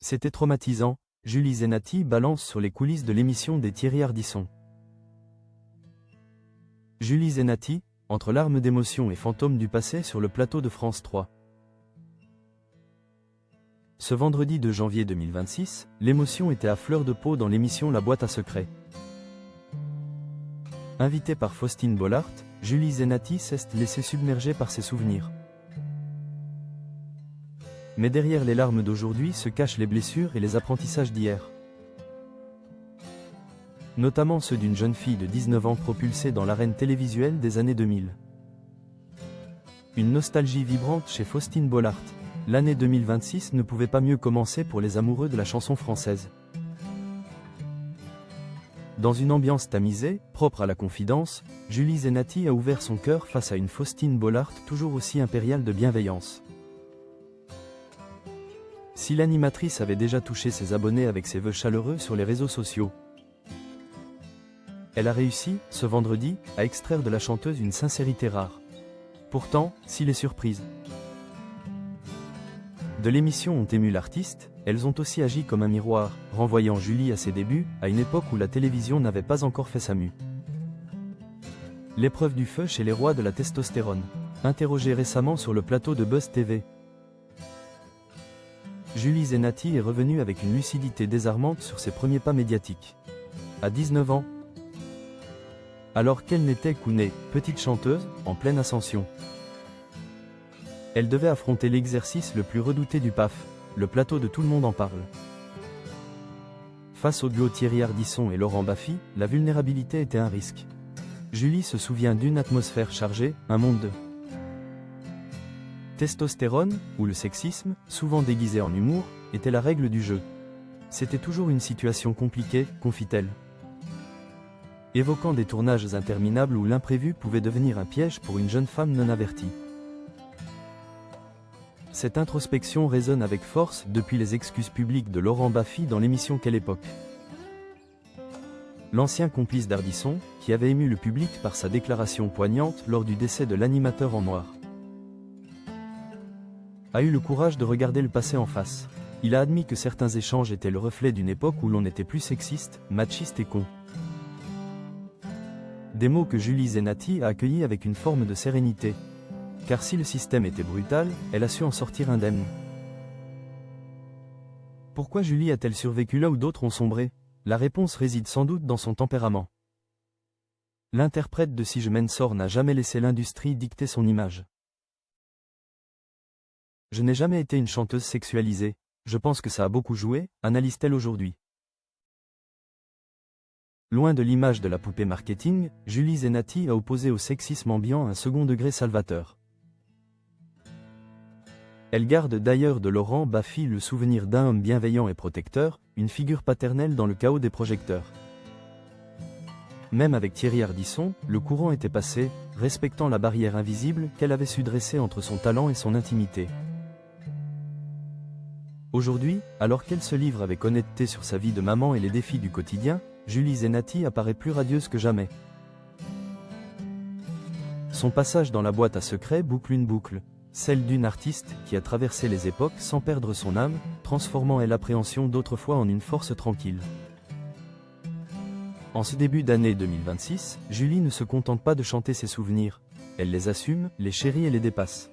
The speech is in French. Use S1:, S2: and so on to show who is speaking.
S1: C'était traumatisant, Julie Zenati balance sur les coulisses de l'émission des Thierry Ardisson. Julie Zenati, entre larmes d'émotion et fantômes du passé sur le plateau de France 3. Ce vendredi 2 janvier 2026, l'émotion était à fleur de peau dans l'émission La Boîte à Secrets. Invitée par Faustine Bollaert, Julie Zenati s'est laissée submerger par ses souvenirs. Mais derrière les larmes d'aujourd'hui se cachent les blessures et les apprentissages d'hier. Notamment ceux d'une jeune fille de 19 ans propulsée dans l'arène télévisuelle des années 2000. Une nostalgie vibrante chez Faustine Bollaert. L'année 2026 ne pouvait pas mieux commencer pour les amoureux de la chanson française. Dans une ambiance tamisée, propre à la confidence, Julie Zenati a ouvert son cœur face à une Faustine Bollaert toujours aussi impériale de bienveillance. Si l'animatrice avait déjà touché ses abonnés avec ses vœux chaleureux sur les réseaux sociaux, elle a réussi, ce vendredi, à extraire de la chanteuse une sincérité rare. Pourtant, si les surprises de l'émission ont ému l'artiste, elles ont aussi agi comme un miroir, renvoyant Julie à ses débuts, à une époque où la télévision n'avait pas encore fait sa mue. L'épreuve du feu chez les rois de la testostérone. Interrogée récemment sur le plateau de Buzz TV, Julie Zenati est revenue avec une lucidité désarmante sur ses premiers pas médiatiques. À 19 ans, alors qu'elle n'était qu'une petite chanteuse, en pleine ascension, elle devait affronter l'exercice le plus redouté du PAF, le plateau de Tout le monde en parle. Face au duo Thierry Ardisson et Laurent Baffy, la vulnérabilité était un risque. Julie se souvient d'une atmosphère chargée, un monde de testostérone, où le sexisme, souvent déguisé en humour, était la règle du jeu. C'était toujours une situation compliquée, confie-t-elle, évoquant des tournages interminables où l'imprévu pouvait devenir un piège pour une jeune femme non avertie. Cette introspection résonne avec force depuis les excuses publiques de Laurent Baffy dans l'émission Quelle époque. L'ancien complice d'Ardisson, qui avait ému le public par sa déclaration poignante lors du décès de l'animateur en noir, a eu le courage de regarder le passé en face. Il a admis que certains échanges étaient le reflet d'une époque où l'on était plus sexiste, machiste et con. Des mots que Julie Zenati a accueillis avec une forme de sérénité. Car si le système était brutal, elle a su en sortir indemne. Pourquoi Julie a-t-elle survécu là où d'autres ont sombré? La réponse réside sans doute dans son tempérament. L'interprète de Si je m'en sors n'a jamais laissé l'industrie dicter son image. Je n'ai jamais été une chanteuse sexualisée, je pense que ça a beaucoup joué, analyse-t-elle aujourd'hui. Loin de l'image de la poupée marketing, Julie Zenati a opposé au sexisme ambiant un second degré salvateur. Elle garde d'ailleurs de Laurent Baffy le souvenir d'un homme bienveillant et protecteur, une figure paternelle dans le chaos des projecteurs. Même avec Thierry Ardisson, le courant était passé, respectant la barrière invisible qu'elle avait su dresser entre son talent et son intimité. Aujourd'hui, alors qu'elle se livre avec honnêteté sur sa vie de maman et les défis du quotidien, Julie Zenati apparaît plus radieuse que jamais. Son passage dans La Boîte à Secrets boucle une boucle, celle d'une artiste qui a traversé les époques sans perdre son âme, transformant l'appréhension d'autrefois en une force tranquille. En ce début d'année 2026, Julie ne se contente pas de chanter ses souvenirs, elle les assume, les chérit et les dépasse.